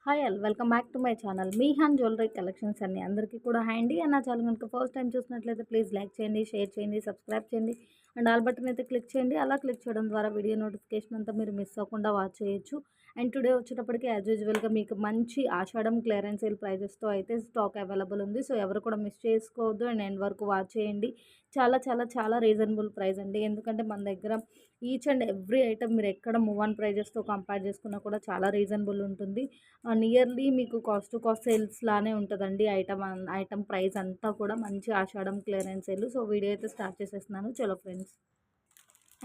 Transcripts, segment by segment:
Hi all welcome back to my channel Mihan jewellery collections అన్ని అందరికీ కూడా హాయ్ అండి. నా ఛానల్ కనుక ఫస్ట్ టైం చూసినట్లయితే ప్లీజ్ లైక్ చేయండి, షేర్ చేయండి, సబ్స్క్రైబ్ చేయండి అండ్ ఆల్ బటన్ అయితే క్లిక్ చేయండి. అలా క్లిక్ చేయడం ద్వారా వీడియో నోటిఫికేషన్ అంతా మీరు మిస్ అవ్వకుండా వాచ్ చేయొచ్చు. అండ్ టుడే వచ్చేటప్పటికి యాజ్ యూజువల్గా మీకు మంచి ఆషాఢం క్లియరెన్స్ సేల్ ప్రైజెస్తో అయితే స్టాక్ అవైలబుల్ ఉంది. సో ఎవరు కూడా మిస్ చేసుకోవద్దు అండ్ ఎండ్ వరకు వాచ్ చేయండి. చాలా చాలా చాలా రీజనబుల్ ప్రైస్ అండి. ఎందుకంటే మన దగ్గర ఈచ్ అండ్ ఎవ్రీ ఐటమ్ మీరు ఎక్కడ మూవ్ ఆన్ ప్రైజెస్తో కంపేర్ చేసుకున్నా కూడా చాలా రీజనబుల్ ఉంటుంది. నియర్లీ మీకు కాస్ట్ టు కాస్ట్ సేల్స్ లానే ఉంటుందండి. ఐటమ్ ప్రైస్ అంతా కూడా మంచి ఆషాఢం క్లియరెన్స్ సేల్. సో వీడియో అయితే స్టార్ట్ చేసేస్తున్నాను. చలో ఫ్రెండ్స్.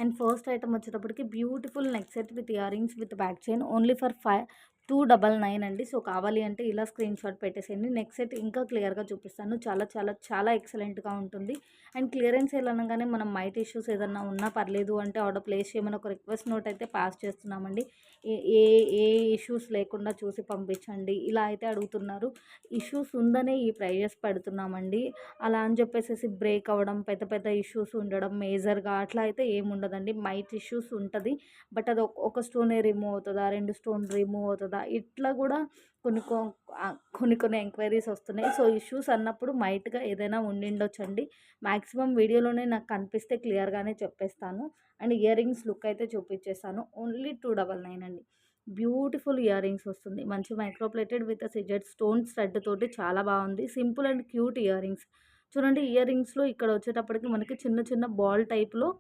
అండ్ ఫస్ట్ ఐటమ్ వచ్చేటప్పటికి beautiful neck set with ear rings with back chain only for 299 అండి. సో కావాలి అంటే ఇలా స్క్రీన్ షాట్ పెట్టేసేయండి. నెక్ సెట్ ఇంకా క్లియర్గా చూపిస్తాను. చాలా చాలా చాలా ఎక్సలెంట్గా ఉంటుంది. అండ్ క్లియరెన్స్ సేల్ అనగానే మనం మైట్ ఇష్యూస్ ఏదన్నా ఉన్నా పర్లేదు అంటే ఆర్డర్ ప్లేస్ చేయమని ఒక రిక్వెస్ట్ నోట్ అయితే పాస్ చేస్తున్నామండి. ఏ ఏ ఏ ఇష్యూస్ లేకుండా చూసి పంపించండి ఇలా అయితే అడుగుతున్నారు. ఇష్యూస్ ఉందనే ఈ ప్రైజెస్ పెడుతున్నామండి. అలా అని చెప్పేసి బ్రేక్ అవ్వడం, పెద్ద పెద్ద ఇష్యూస్ ఉండడం మేజర్గా అట్లా అయితే ఏముండదండి. మైట్ ఇష్యూస్ ఉంటుంది. బట్ అది ఒక స్టోనే రిమూవ్ అవుతుందా, 2 స్టోన్ రిమూవ్ అవుతుందా, ఇట్లా కూడా కొన్ని కొన్ని ఎంక్వైరీస్ వస్తున్నాయి. సో ఇష్యూస్ అన్నప్పుడు మైట్గా ఏదైనా ఉండిండొచ్చండి. మ్యాక్సిమం వీడియోలోనే నాకు కనిపిస్తే క్లియర్గానే చెప్పేస్తాను. అండ్ ఇయర్ రింగ్స్ లుక్ అయితే చూపించేస్తాను. ఓన్లీ 299 అండి. బ్యూటిఫుల్ ఇయర్ రింగ్స్ వస్తుంది. మంచి microplated with CZ stone stud తోటి చాలా బాగుంది. Simple and cute ear rings. చూడండి ఇయర్ రింగ్స్లో ఇక్కడ వచ్చేటప్పటికి మనకి చిన్న చిన్న బాల్ టైప్లో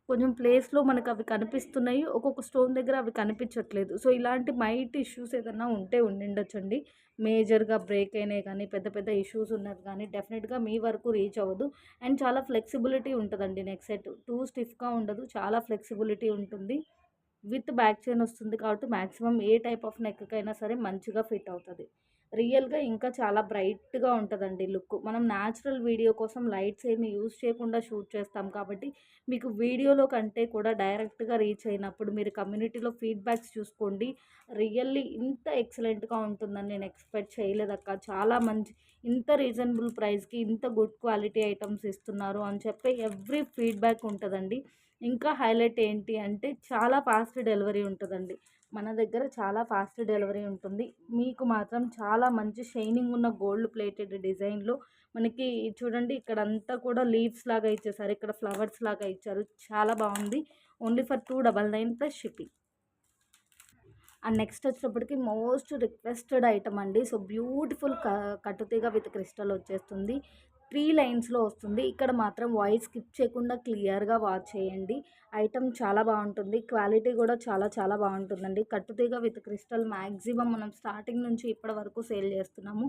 కొంచెం ప్లేస్లో మనకు అవి కనిపిస్తున్నాయి. ఒక్కొక్క స్టోన్ దగ్గర అవి కనిపించట్లేదు. సో ఇలాంటి మైట్ ఇష్యూస్ ఏదన్నా ఉంటే ఉండిండొచ్చండి. మేజర్గా బ్రేక్ అయినాయి కానీ పెద్ద పెద్ద ఇష్యూస్ ఉన్నది కానీ డెఫినెట్గా మీ వరకు రీచ్ అవ్వదు. అండ్ చాలా ఫ్లెక్సిబిలిటీ ఉంటుందండి. నెక్ సెట్ టూ స్టిఫ్గా ఉండదు, చాలా ఫ్లెక్సిబిలిటీ ఉంటుంది. విత్ బ్యాక్ చైన్ వస్తుంది కాబట్టి మ్యాక్సిమం ఏ టైప్ ఆఫ్ నెక్కైనా సరే మంచిగా ఫిట్ అవుతుంది. రియల్గా ఇంకా చాలా బ్రైట్గా ఉంటుందండి లుక్. మనం న్యాచురల్ వీడియో కోసం లైట్స్ ఏమి యూజ్ చేయకుండా షూట్ చేస్తాం కాబట్టి మీకు వీడియోలో కంటే కూడా డైరెక్ట్గా రీచ్ అయినప్పుడు మీరు కమ్యూనిటీలో ఫీడ్బ్యాక్స్ చూసుకోండి. రియల్లీ ఇంత ఎక్సలెంట్గా ఉంటుందని నేను ఎక్స్పెక్ట్ చేయలేదక్క. చాలా మంచి ఇంత రీజనబుల్ ప్రైస్కి ఇంత గుడ్ క్వాలిటీ ఐటమ్స్ ఇస్తున్నారు అని చెప్పి ఎవ్రీ ఫీడ్బ్యాక్ ఉంటుందండి. ఇంకా హైలైట్ ఏంటి అంటే చాలా ఫాస్ట్ డెలివరీ ఉంటుందండి. మన దగ్గర చాలా ఫాస్ట్ డెలివరీ ఉంటుంది. మీకు మాత్రం చాలా మంచి షైనింగ్ ఉన్న గోల్డ్ ప్లేటెడ్ డిజైన్లో మనకి చూడండి ఇక్కడంతా కూడా లీవ్స్ లాగా ఇచ్చేసారు. ఇక్కడ ఫ్లవర్స్ లాగా ఇచ్చారు. చాలా బాగుంది. Only for 299 plus shipping. And next వచ్చేటప్పటికి మోస్ట్ రిక్వెస్టెడ్ ఐటమ్ అండి. సో బ్యూటిఫుల్ కట్టుతీగ విత్ క్రిస్టల్ వచ్చేస్తుంది. 3 లైన్స్లో వస్తుంది. ఇక్కడ మాత్రం వాయిస్ స్కిప్ చేయకుండా క్లియర్గా వాచ్ చేయండి. ఐటమ్ చాలా బాగుంటుంది. క్వాలిటీ కూడా చాలా చాలా బాగుంటుందండి. కట్టుతీగ విత్ క్రిస్టల్ మ్యాక్సిమం మనం స్టార్టింగ్ నుంచి ఇప్పటి వరకు సేల్ చేస్తున్నాము.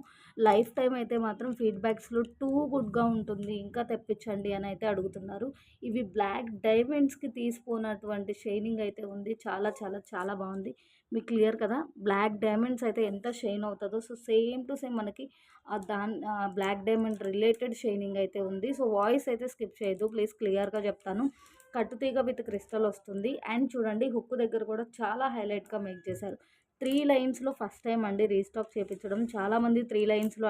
లైఫ్ టైం అయితే మాత్రం ఫీడ్బ్యాక్స్లో టూ గుడ్గా ఉంటుంది. ఇంకా తెప్పించండి అని అయితే అడుగుతున్నారు. ఇవి బ్లాక్ డైమండ్స్కి తీసిపోయినటువంటి షైనింగ్ అయితే ఉంది. చాలా చాలా చాలా బాగుంది. మీకు క్లియర్ కదా బ్లాక్ డైమండ్స్ అయితే ఎంత షైన్ అవుతుందో. సో సేమ్ టు సేమ్ మనకి బ్లాక్ డైమండ్ రిలేటెడ్ షైనింగ్ అయితే ఉంది. సో వాయిస్ అయితే స్కిప్ చేయొద్దు ప్లీజ్, క్లియర్గా చెప్తాను. కట్టుతీగ విత్ క్రిస్టల్ వస్తుంది. అండ్ చూడండి హుక్ దగ్గర కూడా చాలా హైలైట్గా మేక్ చేశారు. 3 లైన్స్లో ఫస్ట్ టైం అండి రీస్టాక్ చేయించడం. చాలామంది 3 లైన్స్లో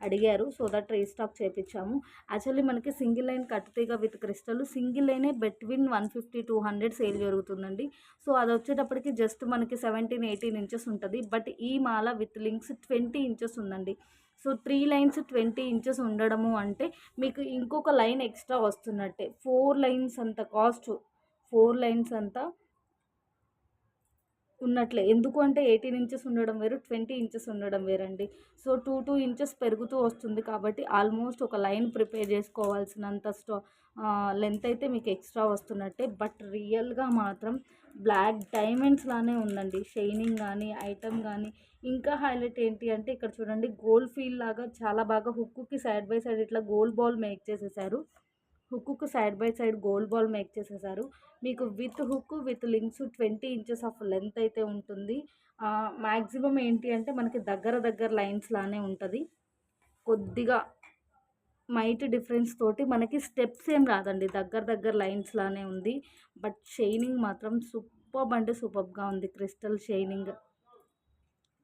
అడిగారు. సో దట్ రీస్టాక్ చేయించాము. యాక్చువల్లీ మనకి సింగిల్ లైన్ కట్టుతీగ విత్ క్రిస్టల్ సింగిల్ లైనే బిట్వీన్ 150-200 సేల్ జరుగుతుందండి. సో అది వచ్చేటప్పటికి జస్ట్ మనకి 17-18 ఇంచెస్ ఉంటుంది. బట్ ఈ మాల విత్ లింక్స్ 20 ఇంచెస్ ఉందండి. సో 3 లైన్స్ 20 ఇంచెస్ ఉండడము అంటే మీకు ఇంకొక లైన్ ఎక్స్ట్రా వస్తున్నట్టే. 4 లైన్స్ అంత కాస్ట్, 4 లైన్స్ అంతా ఉన్నట్లే. ఎందుకు అంటే 18 ఇంచెస్ ఉండడం వేరు, 20 ఇంచెస్ ఉండడం వేరండి. సో 2 ఇంచెస్ పెరుగుతూ వస్తుంది కాబట్టి ఆల్మోస్ట్ ఒక లైన్ ప్రిపేర్ చేసుకోవాల్సినంత లెంత్ అయితే మీకు ఎక్స్ట్రా వస్తున్నట్టే. బట్ రియల్గా మాత్రం బ్లాక్ డైమండ్స్ లానే ఉందండి. షైనింగ్ కానీ ఐటమ్ కానీ ఇంకా హైలైట్ ఏంటి అంటే ఇక్కడ చూడండి గోల్డ్ ఫీల్ లాగా చాలా బాగా హుక్కుకి సైడ్ బై సైడ్ ఇట్లా గోల్డ్ బాల్ మేక్ చేసేసారు. Hook side by side gold ball make చేసేసారు. మీకు with hook with links 20 inches of length అయితే ఉంటుంది. మ్యాక్సిమం ఏంటి అంటే మనకి దగ్గర దగ్గర లైన్స్ లానే ఉంటుంది. కొద్దిగా మైట్ డిఫరెన్స్ తోటి మనకి స్టెప్స్ ఏం రాదండి, దగ్గర దగ్గర లైన్స్ లానే ఉంది. బట్ షైనింగ్ మాత్రం సూపర్బ్ అంటే సూపర్బ్గా ఉంది. క్రిస్టల్ షైనింగ్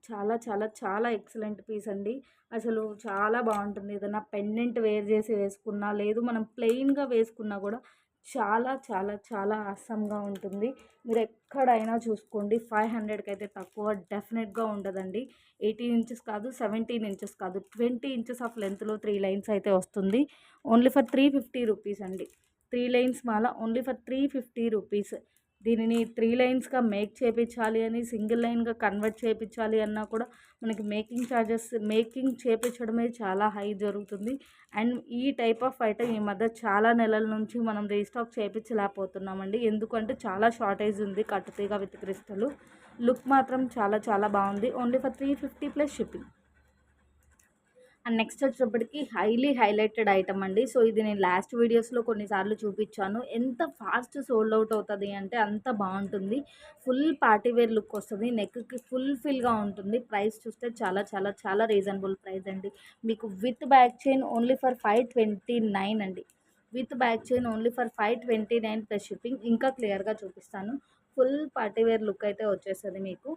చాలా చాలా చాలా ఎక్సలెంట్ పీస్ అండి. అసలు చాలా బాగుంటుంది. ఏదైనా పెండెంట్ వేర్ చేసి వేసుకున్నా లేదు మనం ప్లెయిన్గా వేసుకున్నా కూడా చాలా చాలా చాలా ఆసమ్‌గా ఉంటుంది. మీరెక్కడైనా చూసుకోండి 500కి అయితే తక్కువ డెఫినెట్‌గా ఉండదండి. 18 ఇంచెస్ కాదు, 17 ఇంచెస్ కాదు, 20 ఇంచెస్ ఆఫ్ లెంగ్త్‌లో 3 లైన్స్ అయితే వస్తుంది. ఓన్లీ ఫర్ 350 రూపీస్ అండి. 3 lines Mala only for 350 rupees. దీనిని 3 లైన్స్‌గా మేక్ చేపిచ్చాలి అని, సింగిల్ లైన్‌గా కన్వర్ట్ చేపిచ్చాలి అన్నా కూడా మనకి మేకింగ్ చార్జెస్ మేకింగ్ చేపిచ్చడమే చాలా హై జరుగుతుంది. అండ్ ఈ టైప్ ఆఫ్ ఐటెమ్ ఈ మధ్య చాలా నెలల నుంచి మనం రీస్టాక్ చేపించలేకపోతున్నామండి. ఎందుకంటే చాలా షార్టేజ్ ఉంది కట్టుతీగ విత్ క్రిస్టల్. లుక్ మాత్రం చాలా చాలా బాగుంది. Only for 350 plus shipping. And next వచ్చేటప్పటికి హైలీ హైలైటెడ్ ఐటమ్ అండి. సో ఇది నేను లాస్ట్ వీడియోస్లో కొన్నిసార్లు చూపించాను. ఎంత ఫాస్ట్ సోల్డ్ అవుట్ అవుతుంది అంటే అంత బాగుంటుంది. ఫుల్ పార్టీ వేర్ లుక్ వస్తుంది. నెక్కి ఫుల్ ఫిల్గా ఉంటుంది. ప్రైస్ చూస్తే చాలా చాలా చాలా రీజనబుల్ ప్రైస్ అండి. మీకు with back chain only for 529 అండి. With back chain only for 529 plus shipping. ఇంకా క్లియర్గా చూపిస్తాను. ఫుల్ పార్టీ వేర్ లుక్ అయితే వచ్చేస్తుంది మీకు.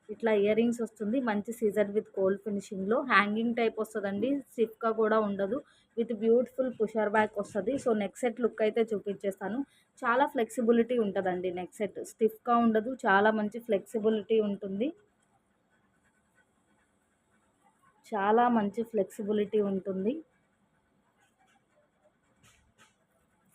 ఇట్లా ఇయర్ రింగ్స్ వస్తుంది. మంచి సీజర్ విత్ గోల్డ్ ఫినిషింగ్లో హ్యాంగింగ్ టైప్ వస్తుందండి. స్టిఫ్గా కూడా ఉండదు. విత్ బ్యూటిఫుల్ పుషర్ బ్యాక్ వస్తుంది. సో నెక్ సెట్ లుక్ అయితే చూపించేస్తాను. చాలా ఫ్లెక్సిబిలిటీ ఉంటుందండి. నెక్ సెట్ స్టిఫ్గా ఉండదు. చాలా మంచి ఫ్లెక్సిబిలిటీ ఉంటుంది. చాలా మంచి ఫ్లెక్సిబిలిటీ ఉంటుంది.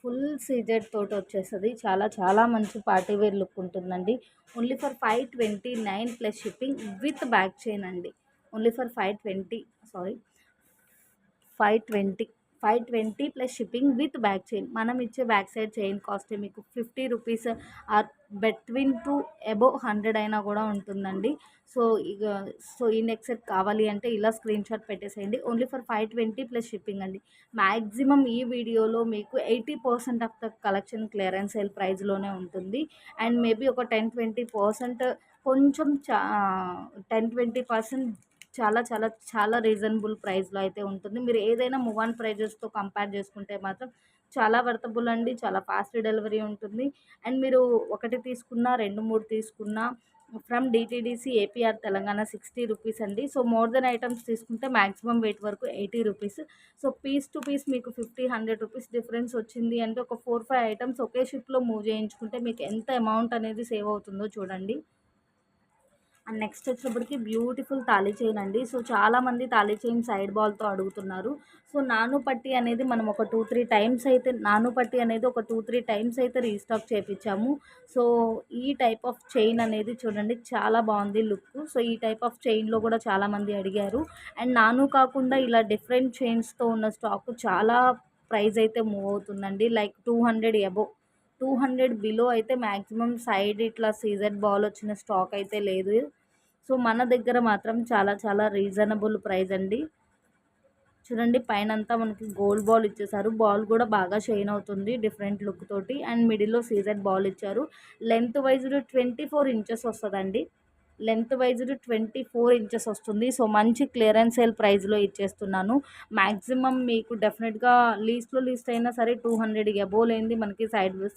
ఫుల్ సీజెడ్ తోటి వచ్చేస్తుంది. చాలా చాలా మంచి పార్టీ వేర్ లుక్ ఉంటుందండి. Only for 529 plus shipping with back chain అండి. Only for 520 sorry 520 520 plus shipping with back chain. మనం ఇచ్చే బ్యాక్ సైడ్ చైన్ కాస్ట్ మీకు 50 rupees or between to above 100 అయినా కూడా ఉంటుందండి. సో ఇక సో ఈ నెక్ సెట్ కావాలి అంటే ఇలా స్క్రీన్ షాట్ పెట్టేసేయండి. ఓన్లీ ఫర్ 520 ప్లస్ షిప్పింగ్ అండి. మ్యాక్సిమం ఈ వీడియోలో మీకు 80% off the collection clearance sale ప్రైస్లోనే ఉంటుంది. అండ్ మేబీ ఒక 10-20% కొంచెం 10-20% చాలా చాలా చాలా రీజనబుల్ ప్రైస్లో అయితే ఉంటుంది. మీరు ఏదైనా మూవ్ ఆన్ ప్రైజెస్తో కంపేర్ చేసుకుంటే మాత్రం చాలా వర్తబుల్ అండి. చాలా ఫాస్ట్ డెలివరీ ఉంటుంది. అండ్ మీరు ఒకటి తీసుకున్నా 2-3 తీసుకున్నా from DTDC AP or Telangana 60 rupees అండి. సో మోర్ దెన్ ఐటమ్స్ తీసుకుంటే మ్యాక్సిమం వెయిట్ వరకు 80 rupees. So piece to piece మీకు 50-100 రూపీస్ డిఫరెన్స్ వచ్చింది అంటే ఒక 4-5 ఐటమ్స్ ఒకే షిప్లో మూవ్ చేయించుకుంటే మీకు ఎంత అమౌంట్ అనేది సేవ్ అవుతుందో చూడండి. అండ్ నెక్స్ట్ వచ్చేటప్పటికి బ్యూటిఫుల్ తాళీ చైన్ అండి. సో చాలామంది తాళీ చైన్ సైడ్ బాల్తో అడుగుతున్నారు. సో నాను పట్టి అనేది మనం ఒక 2-3 టైమ్స్ అయితే నాను పట్టి అనేది ఒక 2-3 టైమ్స్ అయితే రీస్టాక్ చేయించాము. సో ఈ టైప్ ఆఫ్ చైన్ అనేది చూడండి చాలా బాగుంది లుక్. సో ఈ టైప్ ఆఫ్ చైన్లో కూడా చాలామంది అడిగారు. అండ్ నాను కాకుండా ఇలా డిఫరెంట్ చైన్స్తో ఉన్న స్టాక్ చాలా ప్రైస్ అయితే మూవ్ అవుతుందండి. లైక్ 200 అబోవ్ 200 బిలో అయితే మ్యాక్సిమం సైడ్ ఇట్లా సీజెడ్ బాల్ వచ్చిన స్టాక్ అయితే లేదు. సో మన దగ్గర మాత్రం చాలా చాలా రీజనబుల్ ప్రైస్ అండి. చూడండి పైనంతా మనకి గోల్డ్ బాల్ ఇచ్చేసారు. బాల్ కూడా బాగా షైన్ అవుతుంది డిఫరెంట్ లుక్ తోటి. అండ్ మిడిల్లో సీజెడ్ బాల్ ఇచ్చారు. లెంత్ వైజ్ 24 ఇంచెస్ వస్తుందండి. లెంత్ వైజ్డ్ 24 ఇంచెస్ వస్తుంది. సో మంచి క్లియరెన్స్ సేల్ ప్రైస్లో ఇచ్చేస్తున్నాను. మ్యాక్సిమం మీకు డెఫినెట్గా లీస్ట్లో లీస్ట్ అయినా సరే 200 అబోవ్ లేనిది మనకి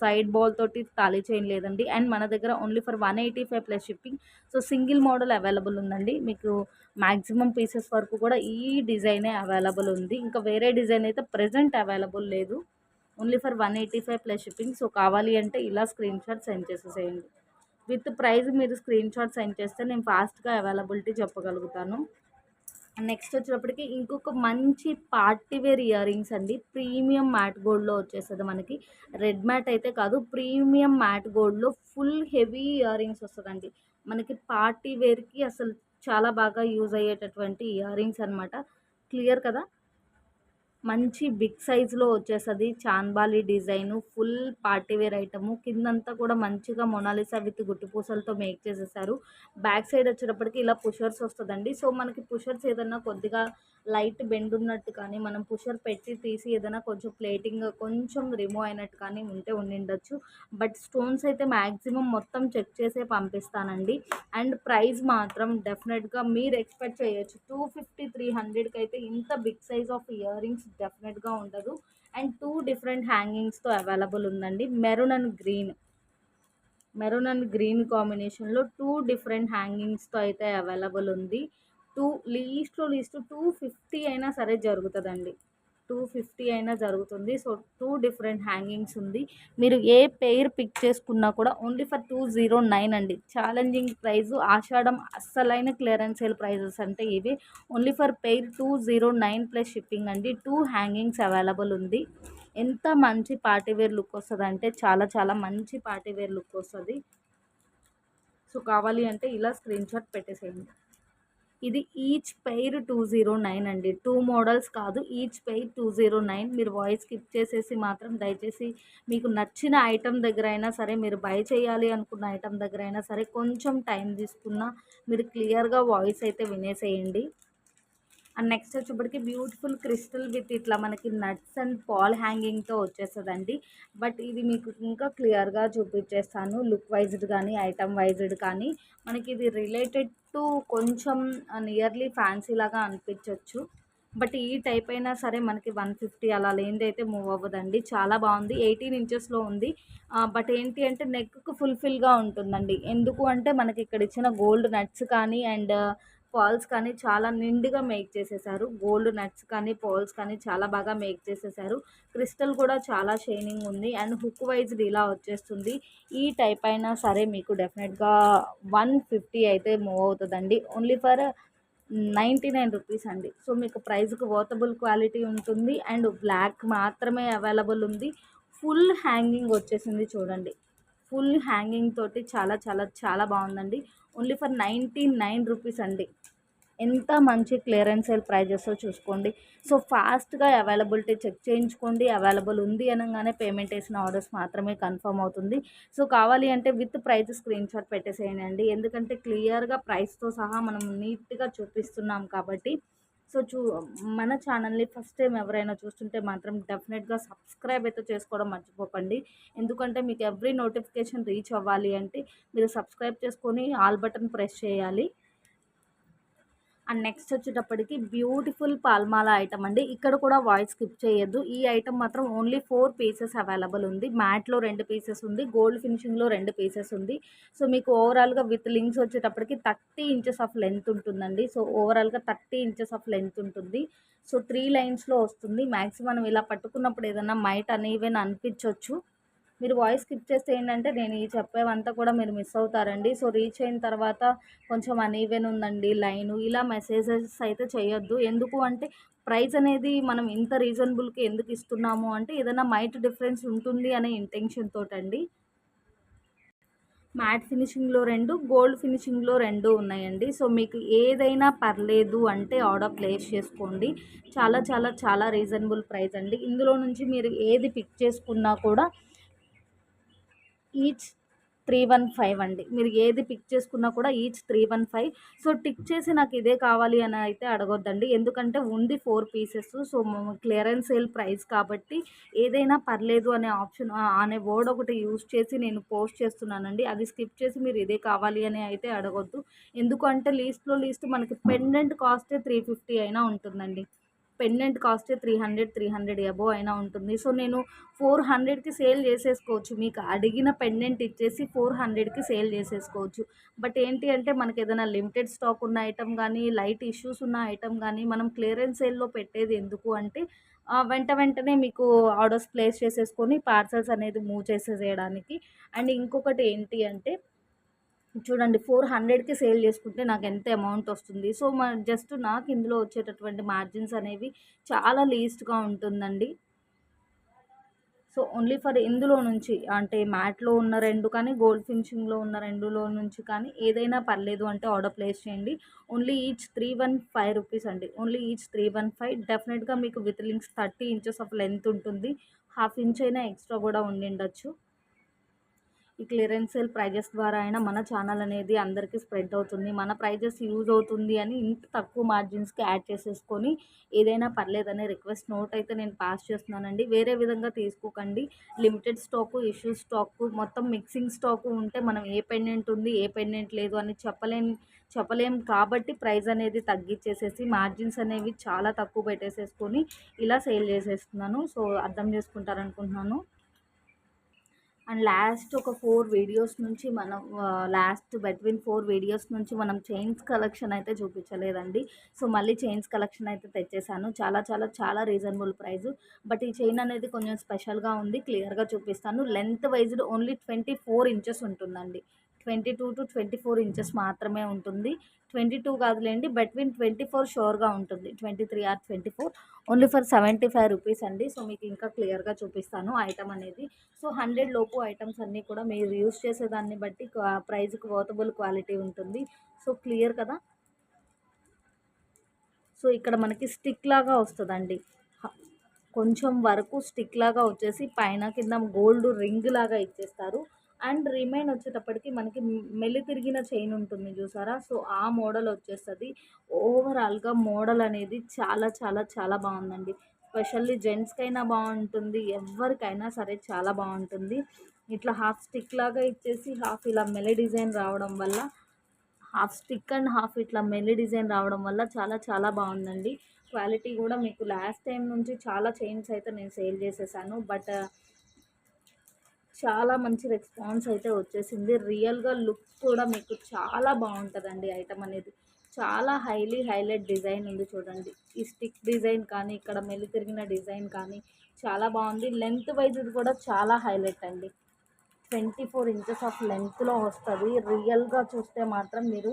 సైడ్ బాల్ తోటి తాళీ చైన్ లేదండి. అండ్ మన దగ్గర only for 185 plus shipping. So single model available ఉందండి. మీకు మ్యాక్సిమం పీసెస్ వరకు కూడా ఈ డిజైనే అవైలబుల్ ఉంది. ఇంకా వేరే డిజైన్ అయితే ప్రజెంట్ అవైలబుల్ లేదు. Only for 185 plus shipping. So కావాలి అంటే ఇలా స్క్రీన్ షాట్ సెండ్ చేసేసేయండి. విత్ ప్రైస్ మీరు స్క్రీన్ షాట్ సెండ్ చేస్తే నేను ఫాస్ట్గా అవైలబిలిటీ చెప్పగలుగుతాను. నెక్స్ట్ వచ్చేటప్పటికి ఇంకొక మంచి పార్టీ వేర్ ఇయర్ రింగ్స్ అండి. ప్రీమియం మ్యాట్ గోల్డ్లో వచ్చేస్తుంది మనకి. రెడ్ మ్యాట్ అయితే కాదు, ప్రీమియం మ్యాట్ గోల్డ్లో ఫుల్ హెవీ ఇయర్ రింగ్స్ వస్తుందండి. మనకి పార్టీ వేర్కి అసలు చాలా బాగా యూజ్ అయ్యేటటువంటి ఇయర్ రింగ్స్ అనమాట. క్లియర్ కదా. మంచి బిగ్ సైజులో వచ్చేస్తుంది. Chandbali design full party wear item. కిందంతా కూడా మంచిగా మొనాలిసా విత్ గుట్టు పూసలతో మేక్ చేసేసారు. బ్యాక్ సైడ్ వచ్చేటప్పటికి ఇలా పుషర్స్ వస్తుందండి. సో మనకి పుషర్స్ ఏదన్నా కొద్దిగా లైట్ బెండ్ ఉన్నట్టు కానీ మనం పుషర్ పెట్టి తీసి ఏదైనా కొంచెం ప్లేటింగ్ కొంచెం రిమూవ్ అయినట్టు కానీ ఉంటే ఉండిండొచ్చు. బట్ స్టోన్స్ అయితే మ్యాక్సిమం మొత్తం చెక్ చేసే పంపిస్తానండి. అండ్ ప్రైస్ మాత్రం డెఫినెట్గా మీరు ఎక్స్పెక్ట్ చేయొచ్చు 250-300కి అయితే ఇంత big size of ear rings డెఫినెట్గా ఉండదు. అండ్ 2 డిఫరెంట్ హ్యాంగింగ్స్తో అవైలబుల్ ఉందండి. మెరూన్ అండ్ గ్రీన్ కాంబినేషన్లో 2 డిఫరెంట్ హ్యాంగింగ్స్తో అయితే అవైలబుల్ ఉంది. లీస్ట్ 250 అయినా సరే జరుగుతుందండి. 250 అయినా జరుగుతుంది. సో 2 డిఫరెంట్ హ్యాంగింగ్స్ ఉంది. మీరు ఏ పెయిర్ పిక్ చేసుకున్నా కూడా ఓన్లీ ఫర్ 209 అండి. ఛాలెంజింగ్ ప్రైస్, ఆషాఢం అస్సలైన క్లియరెన్స్ సేల్ ప్రైజెస్ అంటే ఇవి. Only for pair 209 plus shipping అండి. 2 హ్యాంగింగ్స్ అవైలబుల్ ఉంది. ఎంత మంచి పార్టీ వేర్ లుక్ వస్తదంటే చాలా చాలా మంచి పార్టీ వేర్ లుక్ వస్తది. సో కావాలి అంటే ఇలా స్క్రీన్‌షాట్ పెట్టేసేయండి. ఇది ఈచ్ పెయిర్ 209 అండి. 2 మోడల్స్ కాదు, ఈచ్ పెయిర్ 209. మీరు వాయిస్ స్కిప్ చేసేసి మాత్రం దయచేసి మీకు నచ్చిన ఐటెమ్ దగ్గరైనా సరే, మీరు బై చేయాలి అనుకున్న ఐటెమ్ దగ్గరైనా సరే కొంచెం టైం తీసుకున్నా మీరు క్లియర్‌గా వాయిస్ అయితే వినేసేయండి. అండ్ నెక్స్ట్ వచ్చేప్పటికి బ్యూటిఫుల్ క్రిస్టల్ విత్ ఇట్లా మనకి నట్స్ అండ్ పాల్ హ్యాంగింగ్తో వచ్చేస్తుందండి. బట్ ఇది మీకు ఇంకా క్లియర్గా చూపించేస్తాను, లుక్ వైజ్డ్ కానీ ఐటమ్ వైజ్డ్ కానీ. మనకి ఇది రిలేటెడ్ టు కొంచెం నియర్లీ ఫ్యాన్సీ లాగా అనిపించవచ్చు. బట్ ఈ టైప్ అయినా సరే మనకి 150 అలా లేనిది అయితే మూవ్ అవ్వదండి. చాలా బాగుంది. 18 ఇంచెస్లో ఉంది. బట్ ఏంటి అంటే నెక్కు ఫుల్ఫిల్గా ఉంటుందండి. ఎందుకు అంటే మనకి ఇక్కడ ఇచ్చిన గోల్డ్ నట్స్ కానీ అండ్ పాల్స్ కానీ చాలా నిండుగా మేక్ చేసేసారు. గోల్డ్ నట్స్ కానీ పాల్స్ కానీ చాలా బాగా మేక్ చేసేసారు. క్రిస్టల్ కూడా చాలా షైనింగ్ ఉంది. అండ్ హుక్ వైజ్డ్ ఇలా వచ్చేస్తుంది. ఈ టైప్ అయినా సరే మీకు డెఫినెట్గా 150 అయితే మూవ్ అవుతుందండి. ఓన్లీ ఫర్ 99 రూపీస్ అండి. సో మీకు ప్రైస్కి వర్తబుల్ క్వాలిటీ ఉంటుంది. అండ్ బ్లాక్ మాత్రమే అవైలబుల్ ఉంది. ఫుల్ హ్యాంగింగ్ వచ్చేసింది చూడండి. ఫుల్ హ్యాంగింగ్ తోటి చాలా చాలా చాలా బాగుందండి. ఓన్లీ ఫర్ 99 రూపీస్ అండి. ఎంత మంచి క్లియరెన్స్ సేల్ ప్రైజెసో చూసుకోండి. సో ఫాస్ట్గా అవైలబిలిటీ చెక్ చేయించుకోండి. అవైలబుల్ ఉంది అనగానే పేమెంట్ వేసిన ఆర్డర్స్ మాత్రమే కన్ఫర్మ్ అవుతుంది. సో కావాలి అంటే విత్ ప్రైస్ స్క్రీన్‌షాట్ పెట్టేసేయండి. ఎందుకంటే క్లియర్గా ప్రైస్తో సహా మనం నీట్గా చూపిస్తున్నాం కాబట్టి. సో మన ఛానల్ని ఫస్ట్ టైం ఎవరైనా చూస్తుంటే మాత్రం డెఫినెట్గా సబ్స్క్రైబ్ అయితే చేసుకోవడం మర్చిపోకండి. ఎందుకంటే మీకు ఎవ్రీ నోటిఫికేషన్ రీచ్ అవ్వాలి అంటే మీరు సబ్స్క్రైబ్ చేసుకొని ఆల్ బటన్ ప్రెస్ చేయాలి. అండ్ నెక్స్ట్ వచ్చేటప్పటికి బ్యూటిఫుల్ పాల్మాల ఐటమ్ అండి. ఇక్కడ కూడా వాయిస్ స్కిప్ చేయొద్దు. ఈ ఐటమ్ మాత్రం ఓన్లీ 4 పీసెస్ అవైలబుల్ ఉంది. మ్యాట్లో 2 పీసెస్ ఉంది. గోల్డ్ ఫినిషింగ్లో 2 పీసెస్ ఉంది. సో మీకు ఓవరాల్గా విత్ లింక్స్ వచ్చేటప్పటికి 30 ఇంచెస్ ఆఫ్ లెంత్ ఉంటుందండి. సో ఓవరాల్గా 30 ఇంచెస్ ఆఫ్ లెంత్ ఉంటుంది. సో 3 లైన్స్లో వస్తుంది. మ్యాక్సిమం ఇలా పట్టుకున్నప్పుడు ఏదైనా మైట్ అనీవెన్ అనిపించవచ్చు. మీరు వాయిస్ స్కిప్ చేస్తే ఏంటంటే నేను ఈ చెప్పేవంతా కూడా మీరు మిస్ అవుతారండి. సో రీచ్ అయిన తర్వాత కొంచెం అనీవెన్ ఉందండి లైను, ఇలా మెసేజెస్ అయితే చేయొద్దు. ఎందుకు అంటే ప్రైస్ అనేది మనం ఇంత రీజనబుల్కి ఎందుకు ఇస్తున్నాము అంటే ఏదైనా మైట్ డిఫరెన్స్ ఉంటుంది అనే ఇంటెన్షన్ తోటండి. మ్యాట్ ఫినిషింగ్లో 2, గోల్డ్ ఫినిషింగ్లో 2 ఉన్నాయండి. సో మీకు ఏదైనా పర్లేదు అంటే ఆర్డర్ ప్లేస్ చేసుకోండి. చాలా చాలా చాలా రీజనబుల్ ప్రైస్ అండి. ఇందులో నుంచి మీరు ఏది పిక్ చేసుకున్నా కూడా ఈచ్ 315 అండి. మీరు ఏది పిక్ చేసుకున్నా కూడా ఈచ్ 315. సో టిక్ చేసి నాకు ఇదే కావాలి అని అయితే అడగొద్దండి. ఎందుకంటే ఉంది 4 pieces. So clearance sale price కాబట్టి ఏదైనా పర్లేదు అనే ఆప్షన్ అనే వర్డ్ ఒకటి యూజ్ చేసి నేను పోస్ట్ చేస్తున్నానండి. అది స్కిప్ చేసి మీరు ఇదే కావాలి అని అయితే అడగొద్దు. ఎందుకంటే లీస్ట్‌లో లీస్ట్ మనకి పెండెంట్ కాస్టే 350 అయినా ఉంటుందండి. పెండెంట్ కాస్టే 300 అబోవ్ అయినా ఉంటుంది. సో నేను 400కి సేల్ చేసేసుకోవచ్చు. మీకు అడిగిన పెండెంట్ ఇచ్చేసి 400కి సేల్ చేసేసుకోవచ్చు. బట్ ఏంటి అంటే మనకి ఏదైనా లిమిటెడ్ స్టాక్ ఉన్న ఐటెమ్ కానీ, లైట్ ఇష్యూస్ ఉన్న ఐటెమ్ కానీ మనం క్లియరెన్స్ సేల్‌లో పెట్టేది ఎందుకు అంటే వెంటనే మీకు ఆర్డర్స్ ప్లేస్ చేసేసుకొని పార్సెల్స్ అనేది మూవ్ చేసేసేయడానికి. అండ్ ఇంకొకటి ఏంటి అంటే చూడండి 400కి సేల్ చేసుకుంటే నాకు ఎంత అమౌంట్ వస్తుంది. సో జస్ట్ నాకు ఇందులో వచ్చేటటువంటి మార్జిన్స్ అనేవి చాలా లీస్ట్‌గా ఉంటుందండి. సో ఓన్లీ ఫర్ ఇందులో నుంచి అంటే మ్యాట్‌లో ఉన్న 2 కానీ, గోల్డ్ ఫినిషింగ్‌లో ఉన్న 2లో నుంచి కానీ ఏదైనా పర్లేదు అంటే ఆర్డర్ ప్లేస్ చేయండి. ఓన్లీ ఈచ్ 315 రూపీస్ అండి. Only each 315. డెఫినిట్‌గా మీకు with links 30 inches of length ఉంటుంది. హాఫ్ ఇంచ్ అయినా ఎక్స్ట్రా కూడా ఉండిండొచ్చు. ఈ క్లియరెన్స్ సేల్ ప్రైజెస్ ద్వారా అయినా మన ఛానల్ అనేది అందరికీ స్ప్రెడ్ అవుతుంది. మన ప్రైజెస్ యూజ్ అవుతుంది అని ఇంత తక్కువ మార్జిన్స్‌కి యాడ్ చేసేసుకొని ఏదైనా పర్లేదనే రిక్వెస్ట్ నోట్ అయితే నేను పాస్ చేస్తున్నానండి. వేరే విధంగా తీసుకోకండి. లిమిటెడ్ స్టాకు, ఇష్యూ స్టాకు మొత్తం మిక్సింగ్ స్టాకు ఉంటే మనం ఏ పెండెంట్ ఉంది, ఏ పెండెంట్ లేదు అని చెప్పలేం కాబట్టి ప్రైస్ అనేది తగ్గిచ్చేసేసి మార్జిన్స్ అనేవి చాలా తక్కువ పెట్టేసేసుకొని ఇలా సేల్ చేసేస్తున్నాను. సో అర్థం చేసుకుంటారనుకుంటున్నాను. అండ్ లాస్ట్ ఒక 4 వీడియోస్ నుంచి మనం లాస్ట్ బిట్వీన్ 4 వీడియోస్ నుంచి మనం చైన్స్ కలెక్షన్ అయితే చూపించలేదండి. సో, మళ్ళీ చైన్స్ కలెక్షన్ అయితే తెచ్చేసాను. చాలా చాలా చాలా రీజనబుల్ ప్రైస్. బట్ ఈ చైన్ అనేది కొంచెం స్పెషల్‌గా ఉంది. క్లియర్‌గా చూపిస్తాను. లెంత్ వైస్‌డ్ ఓన్లీ 24 ఇంచెస్ ఉంటుందండి. 22-24 ఇంచెస్ మాత్రమే ఉంటుంది. 22 కాదులెండి. బిట్వీన్ 24 షూర్‌గా ఉంటుంది. 23 ఆర్ 24 ఓన్లీ ఫర్ 75 రూపీస్ అండి. సో, మీకు ఇంకా క్లియర్‌గా చూపిస్తాను ఐటమ్ అనేది. సో, 100 లోపు ఐటమ్స్ అన్నీ కూడా మీరు యూజ్ చేసేదాన్ని బట్టి ప్రైస్‌కి వర్తబుల్ క్వాలిటీ ఉంటుంది. సో, క్లియర్ కదా! సో, ఇక్కడ మనకి స్టిక్ లాగా వస్తదండి. హ కొంచెం వరకు స్టిక్ లాగా వచ్చేసి పైన కింద గోల్డ్ రింగ్ లాగా ఇచ్చేస్తారు. అండ్ రిమైన్ వచ్చేటప్పటికి మనకి మెల్లి తిరిగిన చైన్ ఉంటుంది చూసారా? సో, ఆ మోడల్ వచ్చేస్తది. ఓవరాల్‌గా మోడల్ అనేది చాలా చాలా చాలా బావుందండి. స్పెషల్లీ జెంట్స్‌కైనా బావుంటుంది. ఎవ్వరికైనా సరే చాలా బావుంటుంది. ఇట్లా హాఫ్ స్టిక్ లాగా ఇచ్చేసి హాఫ్ ఇలా మెలి డిజైన్ రావడం వల్ల హాఫ్ స్టిక్ అండ్ హాఫ్ ఇట్లా మెల్లి డిజైన్ రావడం వల్ల చాలా చాలా బాగుందండి. క్వాలిటీ కూడా మీకు లాస్ట్ టైం నుంచి చాలా చైన్స్ అయితే నేను సేల్ చేసేసాను. బట్ చాలా మంచి రెస్పాన్స్ అయితే వచ్చేసింది. రియల్‌గా లుక్ కూడా మీకు చాలా బాగుంటుందండి ఐటమ్ అనేది. చాలా హైలైట్ డిజైన్ ఉంది చూడండి. ఈ స్టిక్ డిజైన్ కానీ, ఇక్కడ మెల్లి తిరిగిన డిజైన్ కానీ చాలా బాగుంది. లెంత్ వైజ్ కూడా చాలా హైలైట్ అండి. 24 ఇంచెస్ ఆఫ్ లెంత్‌లో వస్తది. రియల్‌గా చూస్తే మాత్రం మీరు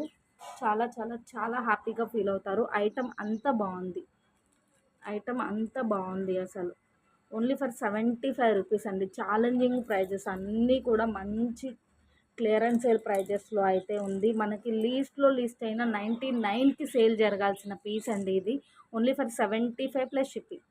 చాలా చాలా చాలా హ్యాపీగా ఫీల్ అవుతారు. ఐటమ్ అంత బావుంది అసలు. ఓన్లీ ఫర్ 75 రూపీస్ అండి. ఛాలెంజింగ్ ప్రైజెస్ అన్నీ కూడా మంచి క్లియరెన్స్ సేల్ ప్రైజెస్‌లో అయితే ఉంది. మనకి లీస్ట్ అయినా 99కి సేల్ జరగాల్సిన పీస్ అండి ఇది. Only for 75 plus shipping.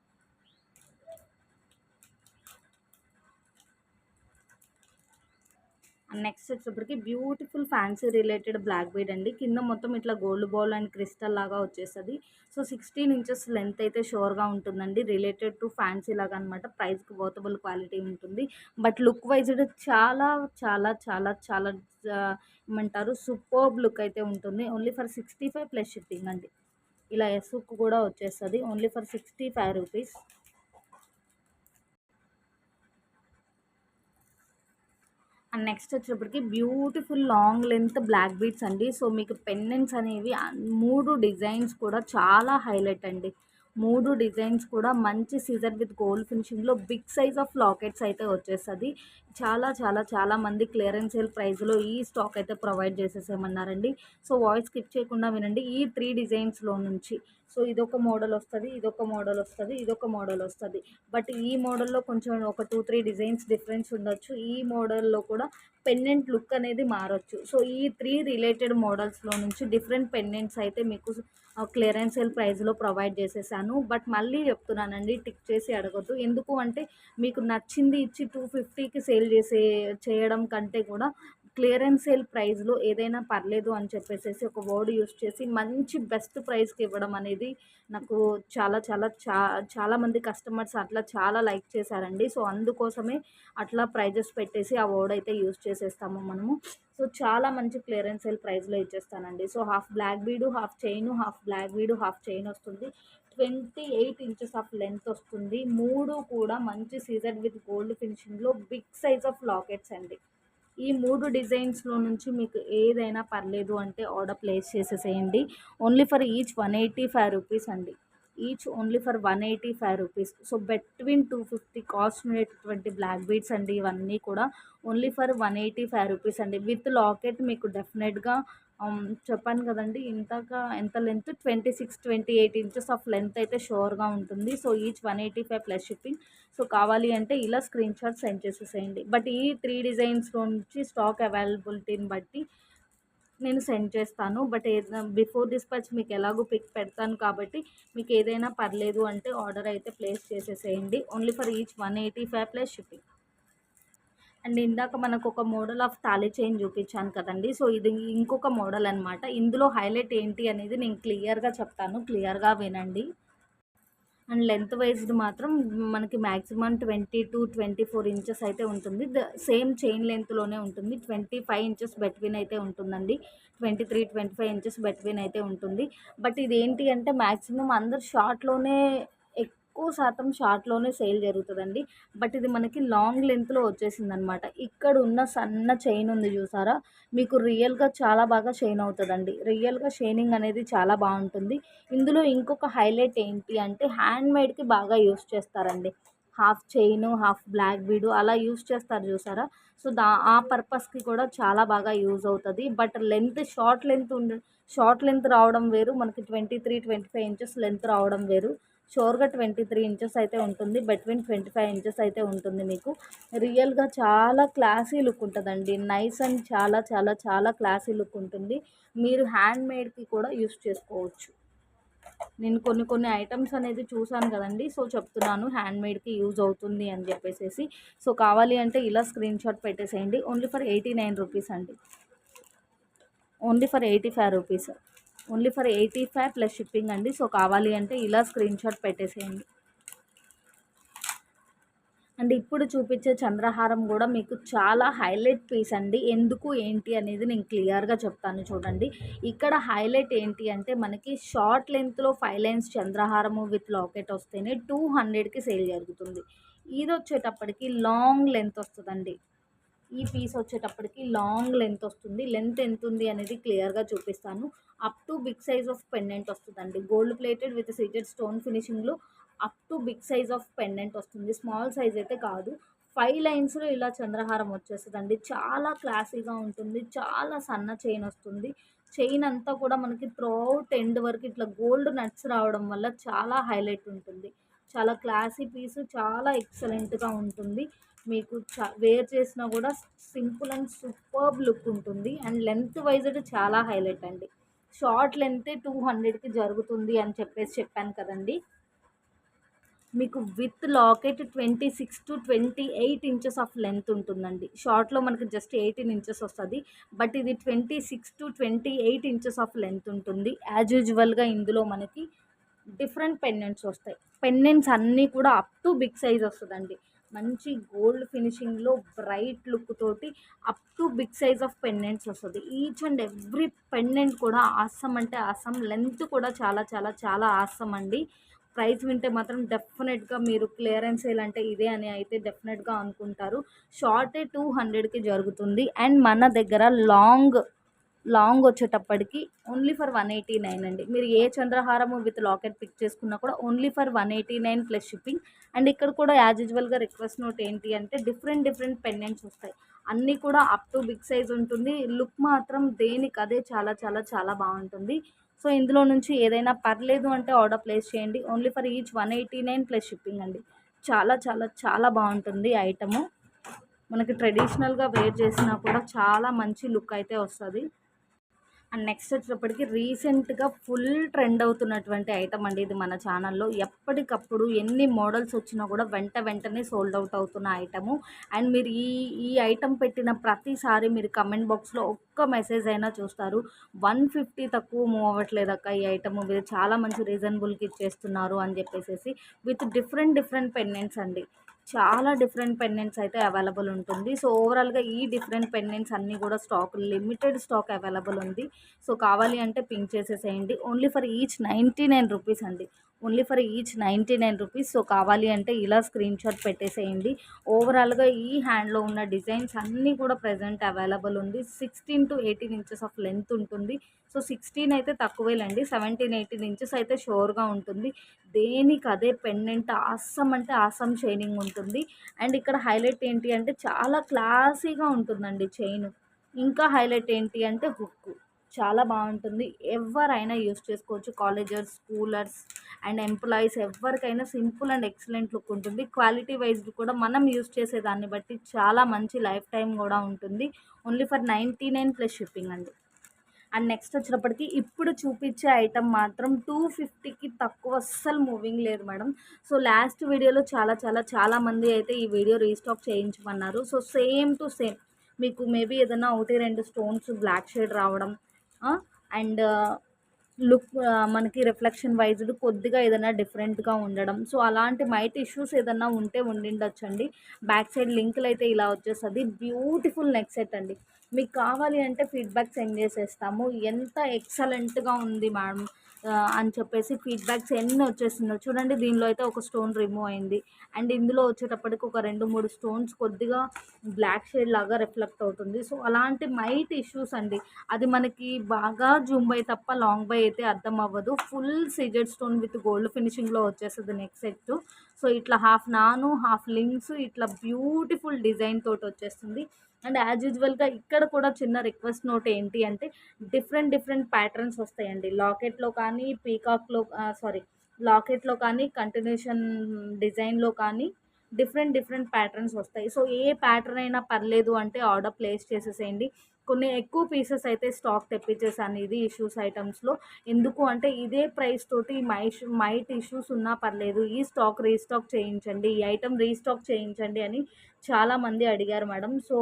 And next వచ్చేటప్పటికి beautiful fancy related black bead అండి. కింద మొత్తం ఇట్లా గోల్డ్ బాల్ అండ్ క్రిస్టల్ లాగా వచ్చేస్తుంది. సో 16 ఇంచెస్ లెంత్ అయితే షోర్గా ఉంటుందండి. రిలేటెడ్ టు ఫ్యాన్సీ లాగా అనమాట. ప్రైస్కి వర్తబుల్ క్వాలిటీ ఉంటుంది. బట్ లుక్ వైజ్ చాలా చాలా చాలా చాలా ఏమంటారు సూపర్బ్ లుక్ అయితే ఉంటుంది. ఓన్లీ ఫర్ 65 ప్లస్ షిప్పింగ్ అండి. ఇలా ఎస్ లుక్ కూడా వచ్చేస్తుంది. Only for 65 rupees. And next వచ్చేటప్పటికి beautiful long length black beads అండి. సో మీకు పెండెంట్స్ అనేవి 3 డిజైన్స్ కూడా చాలా హైలైట్ అండి. 3 డిజైన్స్ కూడా మంచి సీజర్ విత్ గోల్డ్ ఫినిషింగ్లో బిగ్ సైజ్ ఆఫ్ లాకెట్స్ అయితే వచ్చేస్తుంది. చాలా చాలా చాలా మంది క్లియరెన్స్ సేల్ ప్రైస్లో ఈ స్టాక్ అయితే ప్రొవైడ్ చేసేసేయమన్నారండి. సో వాయిస్ స్కిప్ చేయకుండా వినండి. ఈ 3 డిజైన్స్లో నుంచి సో ఇదొక మోడల్ వస్తుంది, ఇదొక మోడల్ వస్తుంది, ఇదొక మోడల్ వస్తుంది. బట్ ఈ మోడల్లో కొంచెం ఒక 2-3 డిజైన్స్ డిఫరెన్స్ ఉండొచ్చు. ఈ మోడల్లో కూడా పెండెంట్ లుక్ అనేది మారొచ్చు. సో ఈ 3 రిలేటెడ్ మోడల్స్లో నుంచి డిఫరెంట్ పెండెంట్స్ అయితే మీకు క్లియరెన్స్ సేల్ ప్రైస్లో ప్రొవైడ్ చేసేసాను. బట్ మళ్ళీ చెప్తున్నానండి, టిక్ చేసి అడగొద్దు. ఎందుకు అంటే మీకు నచ్చింది ఇచ్చి 250కి సేల్ చేయడం కంటే కూడా క్లియరెన్స్ సేల్ ప్రైస్లో ఏదైనా పర్లేదు అని చెప్పేసి ఒక వర్డ్ యూస్ చేసి మంచి బెస్ట్ ప్రైస్కి ఇవ్వడం అనేది నాకు చాలా చాలా చాలా మంది కస్టమర్స్ అట్లా చాలా లైక్ చేశారండి. సో అందుకోసమే అట్లా ప్రైజెస్ పెట్టేసి ఆ వర్డ్ అయితే యూస్ చేసేస్తాము మనము. సో చాలా మంచి క్లియరెన్స్ సేల్ ప్రైస్లో ఇచ్చేస్తానండి. So half black bead, half chain, half black bead, half chain వస్తుంది. 28 ఇంచెస్ ఆఫ్ లెంత్ వస్తుంది. 3 కూడా మంచి సీజర్ విత్ గోల్డ్ ఫినిషింగ్లో బిగ్ సైజ్ ఆఫ్ లాకెట్స్ అండి. ఈ 3 డిజైన్స్‌లో నుంచి మీకు ఏదైనా పర్లేదు అంటే ఆర్డర్ ప్లేస్ చేసేసేయండి. ఓన్లీ ఫర్ ఈచ్ 185 రూపీస్ అండి. Each only for 185 rupees. So between 250 cost ఉండేటటువంటి బ్లాక్ బీడ్స్ అండి ఇవన్నీ కూడా. ఓన్లీ ఫర్ 185 రూపీస్ అండి. విత్ లాకెట్ మీకు డెఫినెట్‌గా చెప్పాను కదండీ ఇందాక ఎంత లెంత్ 26-28 ఇంచెస్ ఆఫ్ లెంత్ అయితే షూర్‌గా ఉంటుంది. So each 185 plus shipping. So కావాలి అంటే ఇలా స్క్రీన్ షాట్ సెండ్ చేసేసేయండి. బట్ ఈ 3 డిజైన్స్‌లో నుంచి స్టాక్ అవైలబిలిటీని బట్టి నేను సెండ్ చేస్తాను. బట్ బిఫోర్ డిస్పాచ్ మీకు ఎలాగో పిక్ పెడతాను కాబట్టి మీకు ఏదైనా పర్లేదు అంటే ఆర్డర్ అయితే ప్లేస్ చేసేసేయండి. Only for each 185 plus shipping. And ఇందాక మనకు ఒక మోడల్ ఆఫ్ తాళి చైన్ చూపించాను కదండి. సో ఇది ఇంకొక మోడల్ అనమాట. ఇందులో హైలైట్ ఏంటి అనేది నేను క్లియర్‌గా చెప్తాను. క్లియర్‌గా వినండి. అండ్ లెంత్ వైజ్డ్ మాత్రం మనకి మ్యాక్సిమం 20-24 ఇంచెస్ అయితే ఉంటుంది. సేమ్ చైన్ లెంత్లోనే ఉంటుంది. 25 ఇంచెస్ బిట్వీన్ అయితే ఉంటుందండి. 23-25 ఇంచెస్ బిట్వీన్ అయితే ఉంటుంది. బట్ ఇదేంటి అంటే మ్యాక్సిమం అందరు షార్ట్‌లోనే ఎక్కువ శాతం షార్ట్లోనే సేల్ జరుగుతుందండి. బట్ ఇది మనకి లాంగ్ లెంత్లో వచ్చేసిందనమాట. ఇక్కడ ఉన్న సన్న చైన్ ఉంది చూసారా, మీకు రియల్గా చాలా బాగా షైన్ అవుతుందండి. రియల్గా షైనింగ్ అనేది చాలా బాగుంటుంది. ఇందులో ఇంకొక హైలైట్ ఏంటి అంటే హ్యాండ్మేడ్కి బాగా యూస్ చేస్తారండి. హాఫ్ చైను, హాఫ్ బ్లాక్ బీడు అలా యూస్ చేస్తారు చూసారా. సో ఆ పర్పస్కి కూడా చాలా బాగా యూజ్ అవుతుంది. బట్ లెంత్ షార్ట్ లెంత్ రావడం వేరు, మనకి 23-25 ఇంచెస్ లెంత్ రావడం వేరు. షోర్గా 23 ఇంచెస్ అయితే ఉంటుంది, బిట్వీన్ 25 ఇంచెస్ అయితే ఉంటుంది. మీకు రియల్గా చాలా క్లాసీ లుక్ ఉంటుందండి. నైస్ అండ్ చాలా చాలా చాలా క్లాసీ లుక్ ఉంటుంది. మీరు హ్యాండ్మేడ్కి కూడా యూస్ చేసుకోవచ్చు. నేను కొన్ని ఐటమ్స్ అనేది చూసాను కదండి, సో చెప్తున్నాను హ్యాండ్మేడ్కి యూజ్ అవుతుంది అని చెప్పేసి. సో కావాలి అంటే ఇలా స్క్రీన్ షాట్ పెట్టేసేయండి. ఓన్లీ ఫర్ 89 రూపీస్ అండి. Only for 85 rupees. Only for 85 plus shipping అండి. సో కావాలి అంటే ఇలా స్క్రీన్ షాట్ పెట్టేసేయండి. అండ్ ఇప్పుడు చూపించే చంద్రహారం కూడా మీకు చాలా హైలైట్ పీస్ అండి. ఎందుకు ఏంటి అనేది నేను క్లియర్గా చెప్తాను చూడండి. ఇక్కడ హైలైట్ ఏంటి అంటే మనకి షార్ట్ లెంత్లో 5 లైన్స్ చంద్రహారము విత్ లాకెట్ వస్తేనే 200కి సేల్ జరుగుతుంది. ఇది వచ్చేటప్పటికి లాంగ్ లెంత్ వస్తుందండి. ఈ పీస్ వచ్చేటప్పటికి లాంగ్ లెంత్ వస్తుంది. లెంత్ ఎంత ఉంది అనేది క్లియర్గా చూపిస్తాను. Up to big size of pendant వస్తుందండి. Gold plated with CZ stone ఫినిషింగ్లో up to big size of pendant వస్తుంది. స్మాల్ సైజ్ అయితే కాదు. 5 లైన్స్లో ఇలా చంద్రహారం వచ్చేస్తుందండి. చాలా క్లాసీగా ఉంటుంది. చాలా సన్న చైన్ వస్తుంది. చైన్ అంతా కూడా మనకి త్రూఅవుట్ ఎండ్ వరకు ఇట్లా గోల్డ్ నట్స్ రావడం వల్ల చాలా హైలైట్ ఉంటుంది. చాలా క్లాసీ పీసు, చాలా ఎక్సలెంట్గా ఉంటుంది. మీకు వేర్ చేసినా కూడా సింపుల్ అండ్ సూపర్బ్ లుక్ ఉంటుంది. అండ్ లెంత్ వైజ్డ్ చాలా హైలైట్ అండి. షార్ట్ లెంతే 200కి జరుగుతుంది అని చెప్పాను కదండి. మీకు with locket 26-28 inches of length ఉంటుందండి. షార్ట్లో మనకి జస్ట్ 18 ఇంచెస్ వస్తుంది. బట్ ఇది 26-28 ఇంచెస్ ఆఫ్ లెంత్ ఉంటుంది. యాజ్ యూజువల్గా ఇందులో మనకి డిఫరెంట్ పెండెంట్స్ వస్తాయి. పెండెంట్స్ అన్నీ కూడా అప్ టు బిగ్ సైజ్ వస్తుందండి. మంచి గోల్డ్ ఫినిషింగ్లో బ్రైట్ లుక్ తోటి up to big size of pendants వస్తుంది. ఈచ్ అండ్ ఎవ్రీ పెండెంట్ కూడా ఆసమ్ అంటే ఆసమ్. లెంత్ కూడా చాలా చాలా చాలా ఆసమ్ అండి. ప్రైస్ వింటే మాత్రం డెఫినెట్గా మీరు క్లియరెన్స్ సేల్ అంటే ఇదే అని అయితే డెఫినెట్గా అనుకుంటారు. షార్టే 200కి జరుగుతుంది. అండ్ మన దగ్గర లాంగ్ వచ్చేటప్పటికి ఓన్లీ ఫర్ 189 అండి. మీరు ఏ చంద్రహారము విత్ లాకెట్ పిక్ చేసుకున్నా కూడా only for 189 plus shipping. And ఇక్కడ కూడా యాజ్ యూజువల్గా రిక్వెస్ట్ నోట్ ఏంటి అంటే డిఫరెంట్ పెండెంట్స్ వస్తాయి. అన్నీ కూడా అప్ టు బిగ్ సైజ్ ఉంటుంది. లుక్ మాత్రం దేనికి అదే చాలా చాలా చాలా బాగుంటుంది. సో ఇందులో నుంచి ఏదైనా పర్లేదు అంటే ఆర్డర్ ప్లేస్ చేయండి. Only for each 189 plus shipping అండి. చాలా చాలా చాలా బాగుంటుంది ఐటము. మనకి ట్రెడిషనల్గా వేర్ చేసినా కూడా చాలా మంచి లుక్ అయితే వస్తుంది. అండ్ నెక్స్ట్ వచ్చేటప్పటికి రీసెంట్గా ఫుల్ ట్రెండ్ అవుతున్నటువంటి ఐటమ్ అండి ఇది మన ఛానల్లో. ఎప్పటికప్పుడు ఎన్ని మోడల్స్ వచ్చినా కూడా వెంటనే సోల్డ్ అవుట్ అవుతున్న ఐటము. అండ్ మీరు ఈ ఐటమ్ పెట్టిన ప్రతిసారి మీరు కమెంట్ బాక్స్లో ఒక్క మెసేజ్ అయినా చూస్తారు. 150 తక్కువ మూవ్ అవ్వట్లేదు అక్క ఈ ఐటమ్, మీరు చాలా మంచి రీజనబుల్కి ఇచ్చేస్తున్నారు అని చెప్పేసి. విత్ డిఫరెంట్ పెండెంట్స్ అండి. చాలా డిఫరెంట్ పెండెంట్స్ అయితే అవైలబుల్ ఉంటుంది. సో ఓవరాల్గా ఈ డిఫరెంట్ పెండెంట్స్ అన్నీ కూడా లిమిటెడ్ స్టాక్ అవైలబుల్ ఉంది. సో కావాలి అంటే పింక్ చేసేసేయండి. ఓన్లీ ఫర్ ఈచ్ 99 రూపీస్ అండి. Only for each 99 rupees. So కావాలి అంటే ఇలా స్క్రీన్ షాట్ పెట్టేసేయండి. ఓవరాల్గా ఈ హ్యాండ్లో ఉన్న డిజైన్స్ అన్నీ కూడా ప్రజెంట్ అవైలబుల్ ఉంది. 16-18 ఇంచెస్ ఆఫ్ లెంత్ ఉంటుంది. సో 16 అయితే తక్కువేలండి, 17-18 ఇంచెస్ అయితే షోర్గా ఉంటుంది. దేనికి అదే పెండెంట్ ఆసమ్ అంటే ఆసమ్ షైనింగ్ ఉంటుంది. అండ్ ఇక్కడ హైలైట్ ఏంటి అంటే చాలా క్లాసీగా ఉంటుందండి చైన్. ఇంకా హైలైట్ ఏంటి అంటే హుక్ చాలా బాగుంటుంది. ఎవరైనా యూస్ చేసుకోవచ్చు. కాలేజర్స్, స్కూలర్స్ అండ్ ఎంప్లాయీస్ ఎవరికైనా సింపుల్ అండ్ ఎక్సలెంట్ లుక్ ఉంటుంది. క్వాలిటీ వైజ్ కూడా మనం యూస్ చేసేదాన్ని బట్టి చాలా మంచి లైఫ్ టైం కూడా ఉంటుంది. ఓన్లీ ఫర్ 99 ప్లస్ షిప్పింగ్ అండి. అండ్ నెక్స్ట్ వచ్చినప్పటికీ ఇప్పుడు చూపించే ఐటమ్ మాత్రం 250కి తక్కువ అస్సలు మూవింగ్ లేదు మేడం. సో లాస్ట్ వీడియోలో చాలా మంది అయితే ఈ వీడియో రీస్టాక్ చేయించమన్నారు. సో సేమ్ టు సేమ్ మీకు మేబీ ఏదైనా 1-2 స్టోన్స్ బ్లాక్ షేడ్ రావడం అండ్ లుక్ మనకి రిఫ్లెక్షన్ వైజ్డ్ కొద్దిగా ఏదైనా డిఫరెంట్గా ఉండడం, సో అలాంటి మైట్ ఇష్యూస్ ఏదన్నా ఉంటే ఉండిండొచ్చండి. బ్యాక్ సైడ్ లింకులు అయితే ఇలా వచ్చేస్తుంది. బ్యూటిఫుల్ నెక్ సెట్ అండి. మీకు కావాలి అంటే ఫీడ్‌బ్యాక్ సెండ్ చేసేస్తాము. ఎంత ఎక్సలెంట్‌గా ఉంది మ్యామ్ అని చెప్పేసి ఫీడ్‌బ్యాక్స్ ఎన్ని వచ్చేసిందో చూడండి. దీనిలో అయితే ఒక స్టోన్ రిమూవ్ అయింది. అండ్ ఇందులో వచ్చేటప్పటికి ఒక 2, 3 స్టోన్స్ కొద్దిగా బ్లాక్ షేడ్ లాగా రిఫ్లెక్ట్ అవుతుంది. సో, అలాంటి మైట్ ఇష్యూస్ అండి. అది మనకి బాగా జూమ్ బై తప్ప లాంగ్ బై అయితే అర్థం అవ్వదు. Full CZ stone with gold ఫినిషింగ్‌లో వచ్చేస్తది నెక్ సెట్టు. సో, ఇట్లా హాఫ్ నాను, హాఫ్ లింక్స్ ఇట్లా బ్యూటిఫుల్ డిజైన్ తోటి వచ్చేస్తుంది. అండ్ యాజ్ యూజువల్‌గా ఇక్కడ కూడా చిన్న రిక్వెస్ట్ నోట్ ఏంటి అంటే డిఫరెంట్ ప్యాటర్న్స్ వస్తాయండి. లాకెట్‌లో కానీ, సారీ, లాకెట్‌లో కానీ, కంటిన్యూషన్ డిజైన్‌లో కానీ డిఫరెంట్ ప్యాటర్న్స్ వస్తాయి. సో, ఏ ప్యాటర్న్ అయినా పర్లేదు అంటే ఆర్డర్ ప్లేస్ చేసేసేయండి. కొన్ని ఎక్కువ పీసెస్ అయితే స్టాక్ తెప్పించేసాను ఇది ఇష్యూస్ ఐటమ్స్‌లో. ఎందుకు అంటే ఇదే ప్రైస్ తోటి మైట్ ఇష్యూస్ ఉన్నా పర్లేదు. ఈ స్టాక్ రీస్టాక్ చేయించండి. ఈ ఐటెమ్ రీస్టాక్ చేయించండి అని చాలామంది అడిగారు మేడం. సో,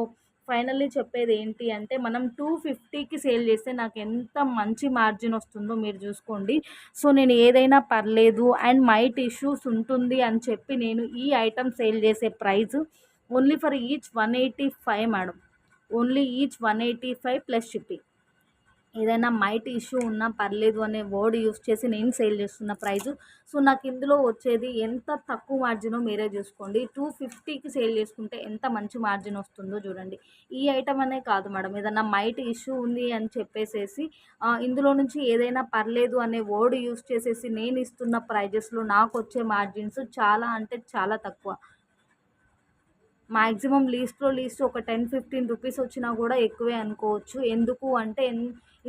ఫైనల్లీ చెప్పేది ఏంటి అంటే మనం 250కి సేల్ చేస్తే నాకు ఎంత మంచి మార్జిన్ వస్తుందో మీరు చూసుకోండి. సో, నేను ఏదైనా పర్లేదు అండ్ మైట్ ఇష్యూస్ ఉంటుంది అని చెప్పి నేను ఈ ఐటెమ్ సేల్ చేసే price only for each 185 madam. Only each 185 plus shipping. ఏదైనా మైట్ ఇష్యూ ఉన్నా పర్లేదు అనే వర్డ్ యూస్ చేసి నేను సేల్ చేస్తున్న ప్రైజు. సో, నాకు ఇందులో వచ్చేది ఎంత తక్కువ మార్జినో మీరే చూసుకోండి. 250కి సేల్ చేసుకుంటే ఎంత మంచి మార్జిన్ వస్తుందో చూడండి. ఈ ఐటమ్ అనే కాదు మేడం, ఏదన్నా మైట్ ఇష్యూ ఉంది అని చెప్పేసేసి ఇందులో నుంచి ఏదైనా పర్లేదు అనే వర్డ్ యూస్ చేసేసి నేను ఇస్తున్న ప్రైజెస్‌లో నాకొచ్చే మార్జిన్స్ చాలా అంటే చాలా తక్కువ. మాక్సిమం లీస్ట్‌లో లీస్ట్ ఒక 10, 15 రూపీస్ వచ్చినా కూడా ఎక్కువే అనుకోవచ్చు. ఎందుకు అంటే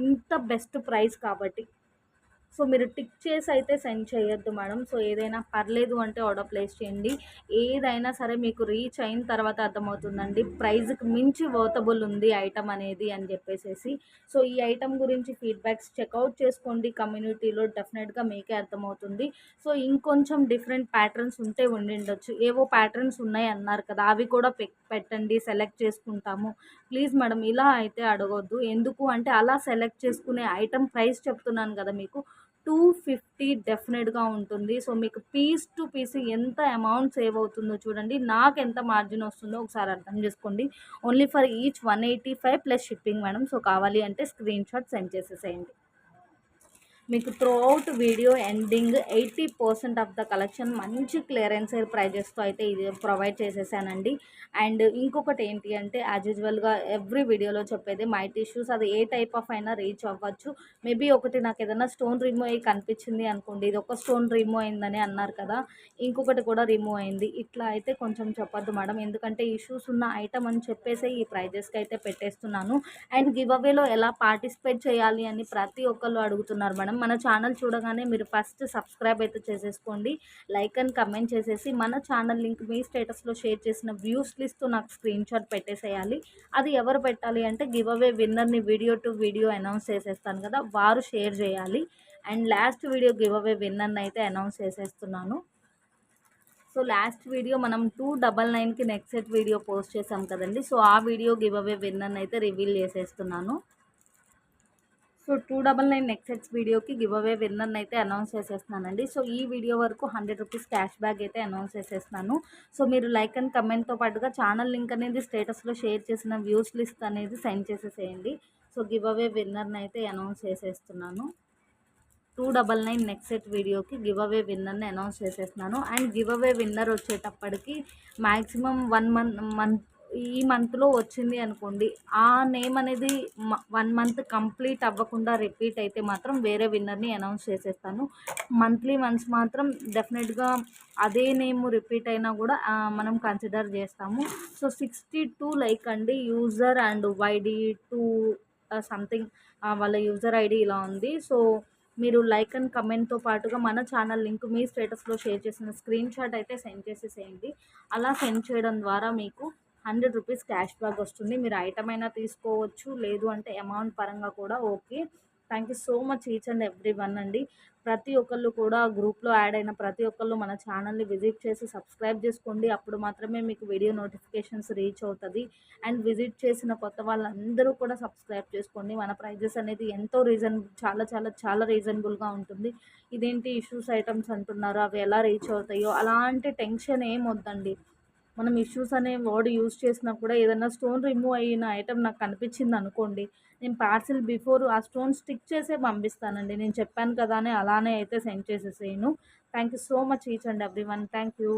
ఇంత బెస్ట్ ప్రైస్ కాబట్టి. సో, మీరు టిక్ చేసి అయితే సెండ్ చేయొద్దు మేడం. సో, ఏదైనా పర్లేదు అంటే ఆర్డర్ ప్లేస్ చేయండి. ఏదైనా సరే మీకు రీచ్ అయిన తర్వాత అర్థమవుతుందండి. ప్రైస్‌కి మించి వర్తబుల్ ఉంది ఐటెమ్ అనేది అని చెప్పేసేసి. సో, ఈ ఐటెమ్ గురించి ఫీడ్‌బ్యాక్స్ చెక్‌ఔట్ చేసుకోండి కమ్యూనిటీలో, డెఫినెట్‌గా మీకే అర్థమవుతుంది. సో, ఇంకొంచెం డిఫరెంట్ ప్యాటర్న్స్ ఉంటే ఉండిండొచ్చు. ఏవో ప్యాటర్న్స్ ఉన్నాయి అన్నారు కదా! అవి కూడా పెట్టండి, సెలెక్ట్ చేసుకుంటాము. ప్లీజ్ మేడం ఇలా అయితే అడగొద్దు. ఎందుకు అంటే అలా సెలెక్ట్ చేసుకునే ఐటెమ్ ప్రైస్ చెప్తున్నాను కదా మీకు. 250 డెఫినెట్‌గా ఉంటుంది. సో, మీకు పీస్ టు పీస్ ఎంత అమౌంట్ సేవ్ అవుతుందో చూడండి. నాకెంత మార్జిన్ వస్తుందో ఒకసారి అర్థం చేసుకోండి. Only for each 185 plus shipping madam. So, కావాలి అంటే స్క్రీన్‌షాట్ సెండ్ చేసేసేయండి. మీకు throughout video ending 80% off the collection మంచి క్లియరెన్స్ సేల్ ప్రైజెస్తో అయితే ఇది ప్రొవైడ్ చేసేసానండి. అండ్ ఇంకొకటి ఏంటి అంటే యాజ్ యూజువల్గా ఎవ్రీ వీడియోలో చెప్పేది మైట్ ఇష్యూస్ అది ఏ టైప్ ఆఫ్ అయినా రీచ్ అవ్వచ్చు. మేబీ ఒకటి నాకు ఏదైనా స్టోన్ రిమూవ్ అయ్యి కనిపించింది అనుకోండి, ఇది ఒక స్టోన్ రిమూవ్ అయిందని అన్నారు కదా, ఇంకొకటి కూడా రిమూవ్ అయింది, ఇట్లా అయితే కొంచెం చెప్పొద్దు మేడం. ఎందుకంటే ఇష్యూస్ ఉన్న ఐటమ్ అని చెప్పేసి ఈ ప్రైజెస్కి అయితే పెట్టేస్తున్నాను. అండ్ గివ్ అవేలో ఎలా పార్టిసిపేట్ చేయాలి అని ప్రతి ఒక్కళ్ళు అడుగుతున్నారు మేడం. మన ఛానల్ చూడగానే మీరు ఫస్ట్ సబ్స్క్రైబ్ అయితే చేసేసుకోండి. లైక్ అండ్ కమెంట్ చేసేసి మన ఛానల్ లింక్ మీ స్టేటస్లో షేర్ చేసిన వ్యూస్ లిస్ట్ నాకు స్క్రీన్‌షాట్ పెట్టేసేయాలి. అది ఎవరు పెట్టాలి అంటే గివ్ అవే విన్నర్‌ని వీడియో టు వీడియో అనౌన్స్ చేసేస్తాను కదా, వారు షేర్ చేయాలి. And last video give away విన్నర్‌ని అయితే అనౌన్స్ చేసేస్తున్నాను. సో, లాస్ట్ వీడియో మనం 299కి నెక్స్ట్ సెట్ వీడియో పోస్ట్ చేసాం కదండి. సో, ఆ వీడియో గివ్ అవే విన్నర్‌ని అయితే రివీల్ చేసేస్తున్నాను. సో, 299 నెక్స్ట్ సెట్స్ వీడియోకి గివ్ అవే విన్నర్‌ని అయితే అనౌన్స్ చేసేస్తున్నానండి. సో, ఈ వీడియో వరకు 100 రూపీస్ క్యాష్ బ్యాక్ అయితే అనౌన్స్ చేసేస్తున్నాను. సో, మీరు లైక్ అండ్ కమెంట్‌తో పాటుగా ఛానల్ లింక్ అనేది స్టేటస్‌లో షేర్ చేసిన వ్యూస్ లిస్ట్ అనేది సెండ్ చేసేసేయండి. సో, గివ్ అవే విన్నర్‌ని అయితే అనౌన్స్ చేసేస్తున్నాను. 299 నెక్స్ట్ సెట్ వీడియోకి గివ్ అవే విన్నర్‌ని అనౌన్స్ చేసేస్తున్నాను. అండ్ గివ్ అవే విన్నర్ వచ్చేటప్పటికి మ్యాక్సిమం 1 మంత్ ఈ మంత్‌లో వచ్చింది అనుకోండి, ఆ నేమ్ అనేది 1 మంత్ కంప్లీట్ అవ్వకుండా రిపీట్ అయితే మాత్రం వేరే విన్నర్‌ని అనౌన్స్ చేసేస్తాను. మంత్లీ వన్స్ మాత్రం డెఫినెట్‌గా అదే నేమ్ రిపీట్ అయినా కూడా మనం కన్సిడర్ చేస్తాము. సో, 62 లైక్ అండి యూజర్ అండ్ YD2 సంథింగ్ వాళ్ళ యూజర్ ఐడి ఇలా ఉంది. సో, మీరు లైక్ అండ్ కమెంట్‌తో పాటుగా మన ఛానల్ లింక్ మీ స్టేటస్‌లో షేర్ చేసిన స్క్రీన్‌షాట్ అయితే సెండ్ చేసేసేయండి. అలా సెండ్ చేయడం ద్వారా మీకు 100 రూపీస్ క్యాష్ బ్యాక్ వస్తుంది. మీరు ఐటమ్ అయినా తీసుకోవచ్చు, లేదు అంటే అమౌంట్ పరంగా కూడా okay. Thank you so much each and every one అండి. ప్రతి ఒక్కళ్ళు కూడా గ్రూప్‌లో యాడ్ అయిన ప్రతి ఒక్కళ్ళు మన ఛానల్‌ని విజిట్ చేసి సబ్స్క్రైబ్ చేసుకోండి. అప్పుడు మాత్రమే మీకు వీడియో నోటిఫికేషన్స్ రీచ్ అవుతది. అండ్ విజిట్ చేసిన కొత్త వాళ్ళందరూ కూడా సబ్స్క్రైబ్ చేసుకోండి. మన ప్రైజెస్ అనేది ఎంతో చాలా రీజనబుల్‌గా ఉంటుంది. ఇదేంటి ఇష్యూస్ ఐటమ్స్ అంటున్నారు, అవి ఎలా రీచ్ అవుతాయో అలాంటి టెన్షన్ ఏం వద్దండి. మనం ఇష్యూస్ అనే వర్డ్ యూజ్ చేసినా కూడా ఏదన్నా స్టోన్ రిమూవ్ అయిన ఐటెం నాకు కనిపించింది అనుకోండి, నేను పార్సిల్ బిఫోర్ ఆ స్టోన్ స్టిక్ చేసే పంపిస్తానండి. నేను చెప్పాను కదా అని అలానే అయితే సెండ్ చేసేసేయను. Thank you so much each and everyone. Thank you.